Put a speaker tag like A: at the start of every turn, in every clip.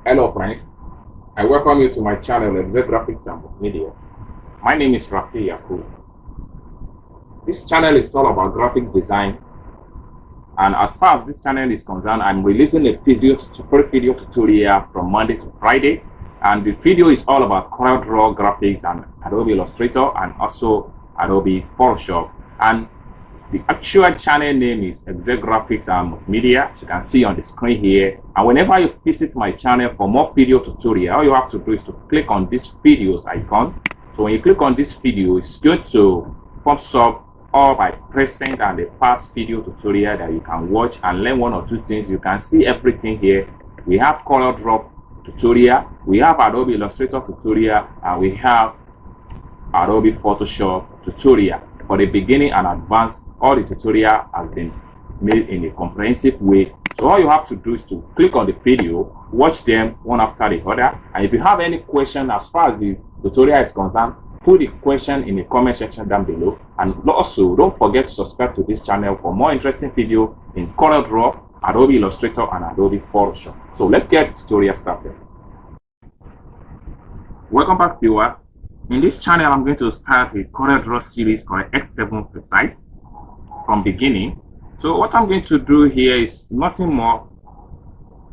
A: Hello friends, I welcome you to my channel Exec Graphics and Media. My name is Rafi Yaku. This channel is all about graphics design, and as far as this channel is concerned, I'm releasing a free video tutorial from Monday to Friday, and the video is all about CorelDRAW graphics and Adobe Illustrator and also Adobe Photoshop. And the actual channel name is Exec Graphics and Media, as you can see on the screen here. And whenever you visit my channel for more video tutorial, all you have to do is to click on this videos icon. So when you click on this video, it's going to pop up all my present and the past video tutorial that you can watch and learn one or two things. You can see everything here. We have CorelDRAW tutorial, we have Adobe Illustrator tutorial, and we have Adobe Photoshop tutorial. For the beginning and advanced, all the tutorial has been made in a comprehensive way. So all you have to do is to click on the video, watch them one after the other, and if you have any question as far as the tutorial is concerned, put the question in the comment section down below. And also don't forget to subscribe to this channel for more interesting video in CorelDRAW, Adobe Illustrator and Adobe Photoshop. So let's get the tutorial started. Welcome back, viewer. In this channel, I'm going to start a CorelDRAW series for X7 Precise from beginning. So what I'm going to do here is nothing more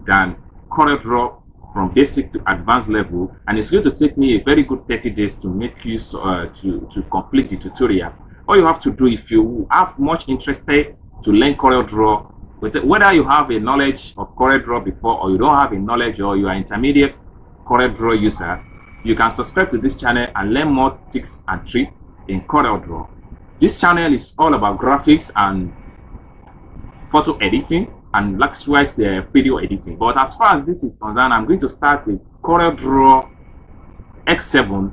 A: than CorelDRAW from basic to advanced level, and it's going to take me a very good 30 days to make use to complete the tutorial. All you have to do, if you have much interested to learn CorelDRAW, whether you have a knowledge of CorelDRAW before or you don't have a knowledge, or you are intermediate CorelDRAW user, you can subscribe to this channel and learn more tips and tricks in CorelDRAW. This channel is all about graphics and photo editing and likewise video editing. But as far as this is concerned, I'm going to start with CorelDRAW X7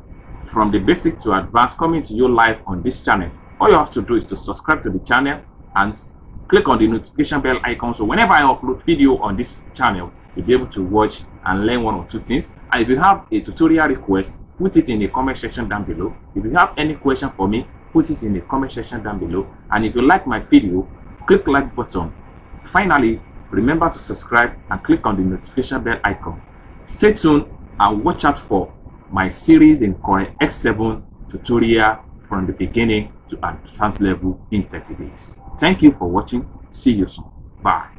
A: from the basic to advanced, coming to you live on this channel. All you have to do is to subscribe to the channel and click on the notification bell icon, so whenever I upload video on this channel, you'll be able to watch and learn one or two things. And if you have a tutorial request, put it in the comment section down below. If you have any question for me, put it in the comment section down below. And if you like my video, click like button. Finally, remember to subscribe and click on the notification bell icon. Stay tuned and watch out for my series in Corel X7 tutorial from the beginning to advanced level in 30 days. Thank you for watching. See you soon. Bye.